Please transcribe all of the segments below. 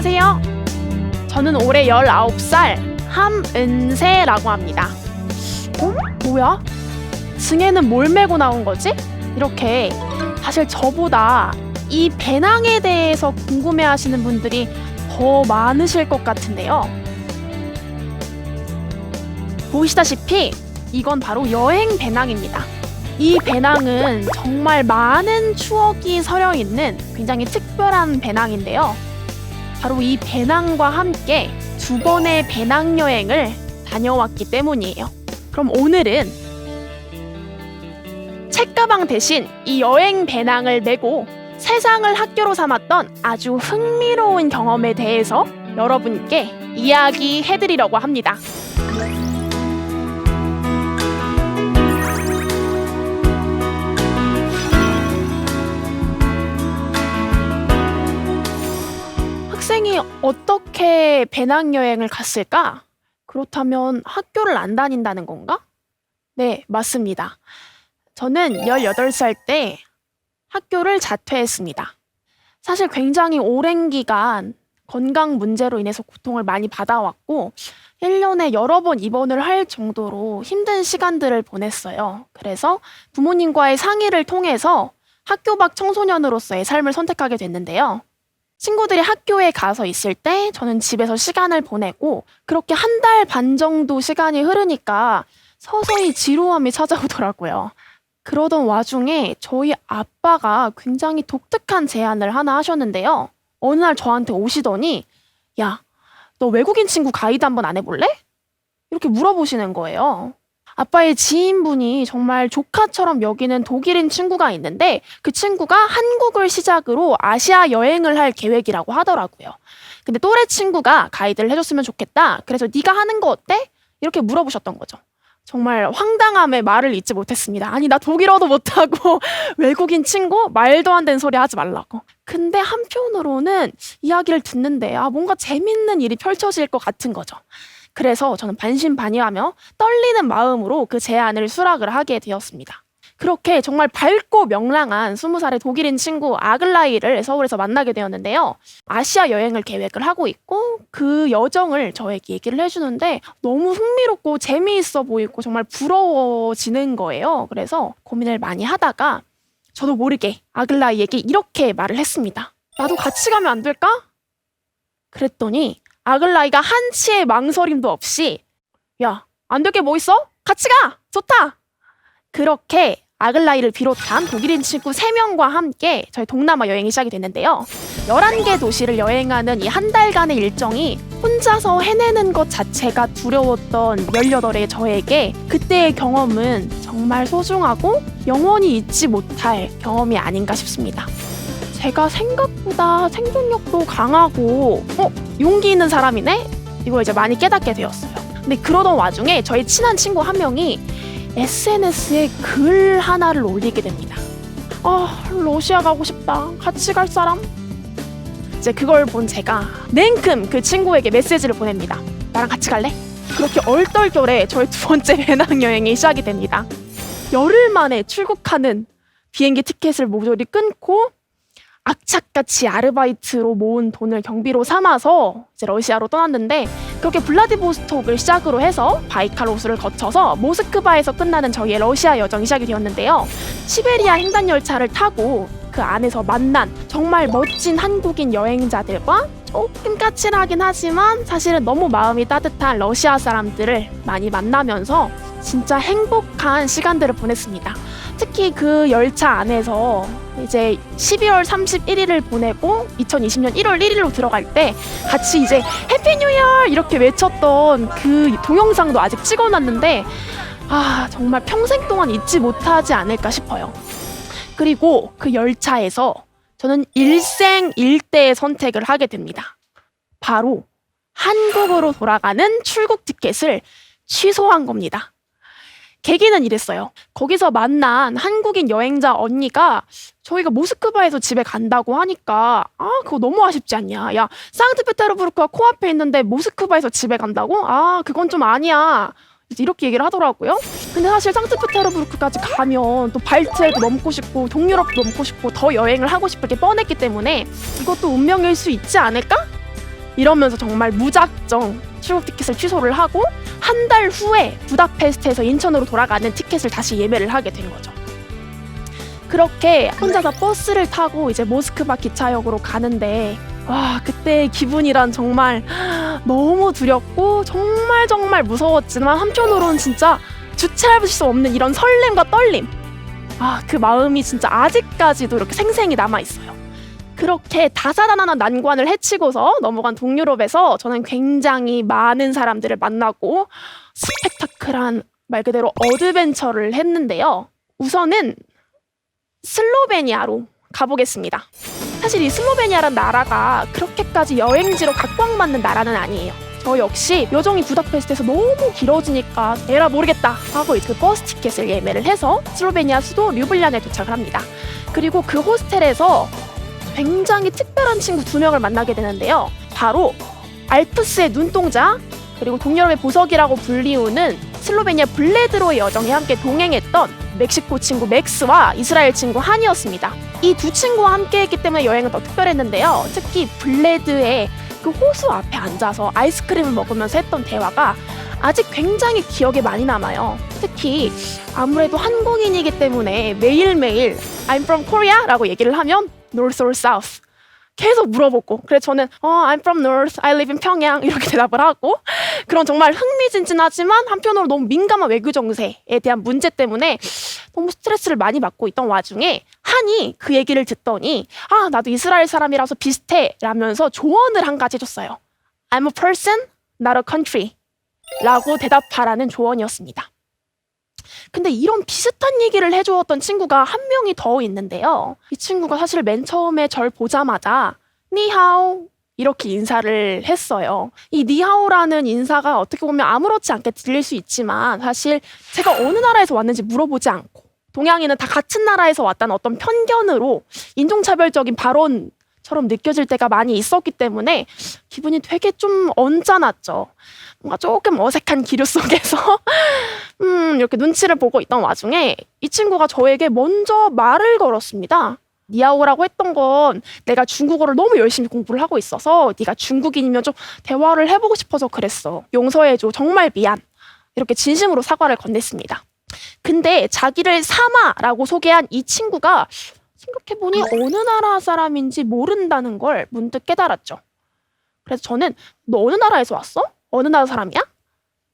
안녕하세요. 저는 올해 19살 함은세라고 합니다. 뭐야? 등에는 뭘 메고 나온 거지? 이렇게 사실 저보다 이 배낭에 대해서 궁금해하시는 분들이 더 많으실 것 같은데요. 보시다시피 이건 바로 여행 배낭입니다. 이 배낭은 정말 많은 추억이 서려 있는 굉장히 특별한 배낭인데요. 바로 이 배낭과 함께 2번의 배낭여행을 다녀왔기 때문이에요. 그럼 오늘은 책가방 대신 이 여행 배낭을 메고 세상을 학교로 삼았던 아주 흥미로운 경험에 대해서 여러분께 이야기해드리려고 합니다. 학생이 어떻게 배낭여행을 갔을까? 그렇다면 학교를 안 다닌다는 건가? 네, 맞습니다. 저는 18살 때 학교를 자퇴했습니다. 사실 굉장히 오랜 기간 건강 문제로 인해서 고통을 많이 받아왔고 1년에 여러 번 입원을 할 정도로 힘든 시간들을 보냈어요. 그래서 부모님과의 상의를 통해서 학교 밖 청소년으로서의 삶을 선택하게 됐는데요. 친구들이 학교에 가서 있을 때 저는 집에서 시간을 보내고 그렇게 1달 반 정도 시간이 흐르니까 서서히 지루함이 찾아오더라고요. 그러던 와중에 저희 아빠가 굉장히 독특한 제안을 하나 하셨는데요. 어느 날 저한테 오시더니 야, 너 외국인 친구 가이드 한번 안 해볼래? 이렇게 물어보시는 거예요. 아빠의 지인분이 정말 조카처럼 여기는 독일인 친구가 있는데 그 친구가 한국을 시작으로 아시아 여행을 할 계획이라고 하더라고요. 근데 또래 친구가 가이드를 해줬으면 좋겠다. 그래서 네가 하는 거 어때? 이렇게 물어보셨던 거죠. 정말 황당함에 말을 잇지 못했습니다. 아니 나 독일어도 못하고 외국인 친구? 말도 안 되는 소리 하지 말라고. 근데 한편으로는 이야기를 듣는데 뭔가 재밌는 일이 펼쳐질 것 같은 거죠. 그래서 저는 반신반의하며 떨리는 마음으로 그 제안을 수락을 하게 되었습니다. 그렇게 정말 밝고 명랑한 20살의 독일인 친구 아글라이를 서울에서 만나게 되었는데요. 아시아 여행을 계획을 하고 있고 그 여정을 저에게 얘기를 해주는데 너무 흥미롭고 재미있어 보이고 정말 부러워지는 거예요. 그래서 고민을 많이 하다가 저도 모르게 아글라이에게 이렇게 말을 했습니다. 나도 같이 가면 안 될까? 그랬더니 아글라이가 한치의 망설임도 없이 야, 안 될 게 뭐 있어? 같이 가! 좋다! 그렇게 아글라이를 비롯한 독일인 친구 3명과 함께 저희 동남아 여행이 시작이 됐는데요. 11개 도시를 여행하는 이 1달간의 일정이 혼자서 해내는 것 자체가 두려웠던 18의 저에게 그때의 경험은 정말 소중하고 영원히 잊지 못할 경험이 아닌가 싶습니다. 제가 생각보다 생존력도 강하고 용기 있는 사람이네? 이걸 이제 많이 깨닫게 되었어요. 근데 그러던 와중에 저희 친한 친구 한 명이 SNS에 글 하나를 올리게 됩니다. 러시아 가고 싶다. 같이 갈 사람? 이제 그걸 본 제가 냉큼 그 친구에게 메시지를 보냅니다. 나랑 같이 갈래? 그렇게 얼떨결에 저희 2번째 배낭여행이 시작이 됩니다. 열흘 만에 출국하는 비행기 티켓을 모조리 끊고 악착같이 아르바이트로 모은 돈을 경비로 삼아서 이제 러시아로 떠났는데 그렇게 블라디보스톡을 시작으로 해서 바이칼호수를 거쳐서 모스크바에서 끝나는 저희의 러시아 여정이 시작이 되었는데요. 시베리아 횡단 열차를 타고 그 안에서 만난 정말 멋진 한국인 여행자들과 조금 까칠하긴 하지만 사실은 너무 마음이 따뜻한 러시아 사람들을 많이 만나면서 진짜 행복한 시간들을 보냈습니다. 특히 그 열차 안에서 이제 12월 31일을 보내고 2020년 1월 1일로 들어갈 때 같이 이제 해피 뉴 이어 이렇게 외쳤던 그 동영상도 아직 찍어놨는데 정말 평생 동안 잊지 못하지 않을까 싶어요. 그리고 그 열차에서 저는 일생일대의 선택을 하게 됩니다. 바로 한국으로 돌아가는 출국 티켓을 취소한 겁니다. 계기는 이랬어요. 거기서 만난 한국인 여행자 언니가 저희가 모스크바에서 집에 간다고 하니까 그거 너무 아쉽지 않냐. 야, 상트페테르부르크가 코앞에 있는데 모스크바에서 집에 간다고? 그건 좀 아니야. 이렇게 얘기를 하더라고요. 근데 사실 상트페테르부르크까지 가면 또 발트해도 넘고 싶고 동유럽도 넘고 싶고 더 여행을 하고 싶을 게 뻔했기 때문에 이것도 운명일 수 있지 않을까? 이러면서 정말 무작정 출국 티켓을 취소를 하고 한 달 후에 부다페스트에서 인천으로 돌아가는 티켓을 다시 예매를 하게 된 거죠. 그렇게 혼자서 버스를 타고 이제 모스크바 기차역으로 가는데 와, 그때의 기분이란 정말 너무 두렵고 정말 무서웠지만 한편으로는 진짜 주체할 수 없는 이런 설렘과 떨림, 그 마음이 진짜 아직까지도 이렇게 생생히 남아있어요. 그렇게 다사다난한 난관을 헤치고서 넘어간 동유럽에서 저는 굉장히 많은 사람들을 만나고 스펙타클한 말 그대로 어드벤처를 했는데요. 우선은 슬로베니아로 가보겠습니다. 사실 이 슬로베니아란 나라가 그렇게까지 여행지로 각광받는 나라는 아니에요. 저 역시 여정이 부다페스트에서 너무 길어지니까 에라 모르겠다 하고 그 버스 티켓을 예매를 해서 슬로베니아 수도 류블리아나에 도착을 합니다. 그리고 그 호스텔에서 굉장히 특별한 친구 2명을 만나게 되는데요. 바로 알프스의 눈동자, 그리고 동유럽의 보석이라고 불리우는 슬로베니아 블레드로의 여정에 함께 동행했던 멕시코 친구 맥스와 이스라엘 친구 한이었습니다. 이 두 친구와 함께 했기 때문에 여행은 더 특별했는데요. 특히 블레드의 그 호수 앞에 앉아서 아이스크림을 먹으면서 했던 대화가 아직 굉장히 기억에 많이 남아요. 특히 아무래도 한국인이기 때문에 매일매일 I'm from Korea 라고 얘기를 하면 North or South 계속 물어보고, 그래서 저는 I'm from North, I live in 평양 이렇게 대답을 하고, 그런 정말 흥미진진하지만 한편으로 너무 민감한 외교 정세에 대한 문제 때문에 너무 스트레스를 많이 받고 있던 와중에 한이 그 얘기를 듣더니 나도 이스라엘 사람이라서 비슷해 라면서 조언을 한 가지 해줬어요. I'm a person, not a country 라고 대답하라는 조언이었습니다. 근데 이런 비슷한 얘기를 해주었던 친구가 한 명이 더 있는데요. 이 친구가 사실 맨 처음에 절 보자마자 니하오 이렇게 인사를 했어요. 이 니하오라는 인사가 어떻게 보면 아무렇지 않게 들릴 수 있지만 사실 제가 어느 나라에서 왔는지 물어보지 않고 동양인은 다 같은 나라에서 왔다는 어떤 편견으로 인종차별적인 발언처럼 느껴질 때가 많이 있었기 때문에 기분이 되게 좀 언짢았죠. 뭔가 조금 어색한 기류 속에서 이렇게 눈치를 보고 있던 와중에 이 친구가 저에게 먼저 말을 걸었습니다. 니하오라고 했던 건 내가 중국어를 너무 열심히 공부를 하고 있어서 네가 중국인이면 좀 대화를 해보고 싶어서 그랬어. 용서해줘. 정말 미안. 이렇게 진심으로 사과를 건넸습니다. 근데 자기를 사마라고 소개한 이 친구가 생각해보니 어느 나라 사람인지 모른다는 걸 문득 깨달았죠. 그래서 저는 너 어느 나라에서 왔어? 어느 나라 사람이야?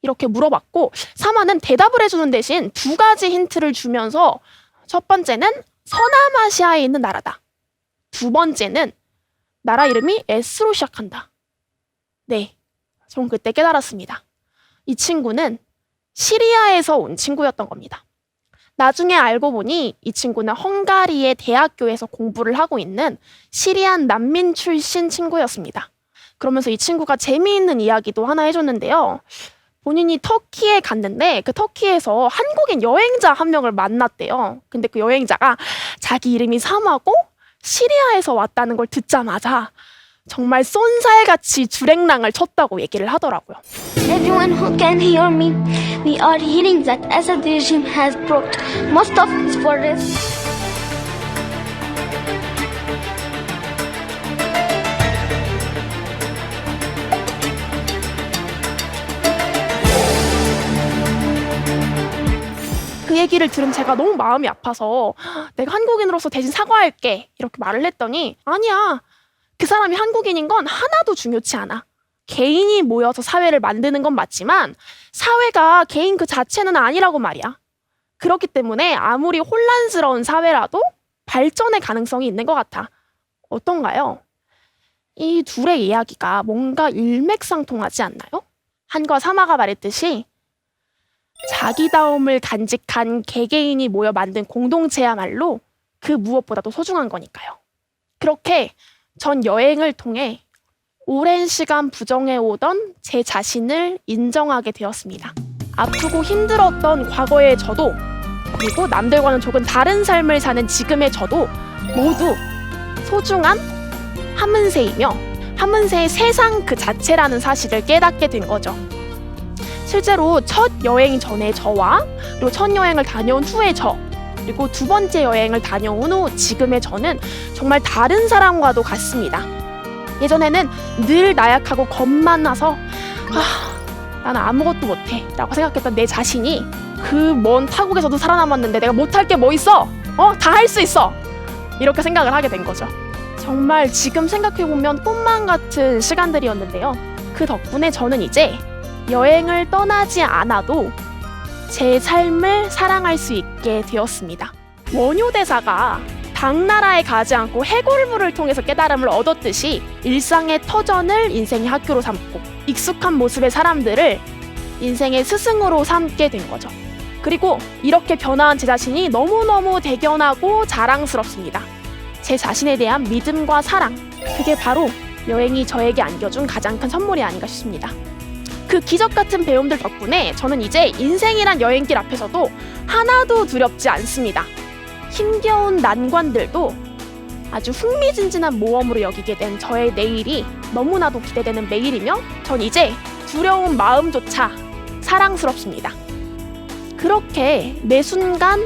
이렇게 물어봤고 사마는 대답을 해주는 대신 2가지 힌트를 주면서 첫 번째는 서남아시아에 있는 나라다. 2번째는 나라 이름이 S로 시작한다. 네, 전 그때 깨달았습니다. 이 친구는 시리아에서 온 친구였던 겁니다. 나중에 알고 보니 이 친구는 헝가리의 대학교에서 공부를 하고 있는 시리안 난민 출신 친구였습니다. 그러면서 이 친구가 재미있는 이야기도 하나 해줬는데요. 본인이 터키에 갔는데 그 터키에서 한국인 여행자 한 명을 만났대요. 근데 그 여행자가 자기 이름이 사마고 시리아에서 왔다는 걸 듣자마자 정말 쏜살같이 주랭랑을 쳤다고 얘기를 하더라고요. Everyone who can hear me, we are hearing that Assad regime has brought most of its forests. 그 얘기를 들은 제가 너무 마음이 아파서 내가 한국인으로서 대신 사과할게 이렇게 말을 했더니 아니야. 그 사람이 한국인인 건 하나도 중요치 않아. 개인이 모여서 사회를 만드는 건 맞지만 사회가 개인 그 자체는 아니라고 말이야. 그렇기 때문에 아무리 혼란스러운 사회라도 발전의 가능성이 있는 것 같아. 어떤가요? 이 둘의 이야기가 뭔가 일맥상통하지 않나요? 한과 사마가 말했듯이 자기다움을 간직한 개개인이 모여 만든 공동체야말로 그 무엇보다도 소중한 거니까요. 그렇게 전 여행을 통해 오랜 시간 부정해오던 제 자신을 인정하게 되었습니다. 아프고 힘들었던 과거의 저도 그리고 남들과는 조금 다른 삶을 사는 지금의 저도 모두 소중한 하문세이며 하문세의 세상 그 자체라는 사실을 깨닫게 된 거죠. 실제로 첫 여행 전에 저와 그리고 첫 여행을 다녀온 후의 저 그리고 2번째 여행을 다녀온 후 지금의 저는 정말 다른 사람과도 같습니다. 예전에는 늘 나약하고 겁만 나서 나는 아무것도 못해 라고 생각했던 내 자신이 그 먼 타국에서도 살아남았는데 내가 못할 게 뭐 있어? 다 할 수 있어! 이렇게 생각을 하게 된 거죠. 정말 지금 생각해보면 꿈만 같은 시간들이었는데요. 그 덕분에 저는 이제 여행을 떠나지 않아도 제 삶을 사랑할 수 있게 되었습니다. 원효대사가 당나라에 가지 않고 해골물을 통해서 깨달음을 얻었듯이 일상의 터전을 인생의 학교로 삼고 익숙한 모습의 사람들을 인생의 스승으로 삼게 된 거죠. 그리고 이렇게 변화한 제 자신이 너무너무 대견하고 자랑스럽습니다. 제 자신에 대한 믿음과 사랑, 그게 바로 여행이 저에게 안겨준 가장 큰 선물이 아닌가 싶습니다. 그 기적 같은 배움들 덕분에 저는 이제 인생이란 여행길 앞에서도 하나도 두렵지 않습니다. 힘겨운 난관들도 아주 흥미진진한 모험으로 여기게 된 저의 내일이 너무나도 기대되는 매일이며 전 이제 두려운 마음조차 사랑스럽습니다. 그렇게 매 순간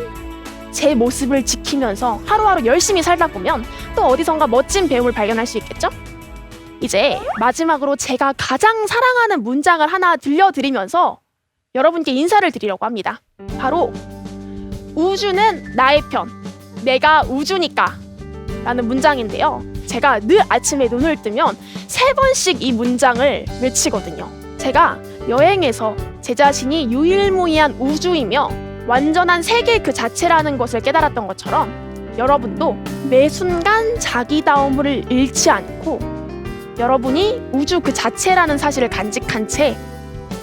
제 모습을 지키면서 하루하루 열심히 살다 보면 또 어디선가 멋진 배움을 발견할 수 있겠죠? 이제 마지막으로 제가 가장 사랑하는 문장을 하나 들려드리면서 여러분께 인사를 드리려고 합니다. 바로 우주는 나의 편, 내가 우주니까 라는 문장인데요. 제가 늘 아침에 눈을 뜨면 3번씩 이 문장을 외치거든요. 제가 여행에서 제 자신이 유일무이한 우주이며 완전한 세계 그 자체라는 것을 깨달았던 것처럼 여러분도 매 순간 자기다움을 잃지 않고 여러분이 우주 그 자체라는 사실을 간직한 채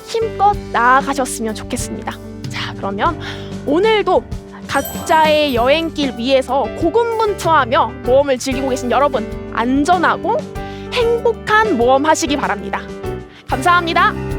힘껏 나아가셨으면 좋겠습니다. 자, 그러면 오늘도 각자의 여행길 위에서 고군분투하며 모험을 즐기고 계신 여러분, 안전하고 행복한 모험 하시기 바랍니다. 감사합니다.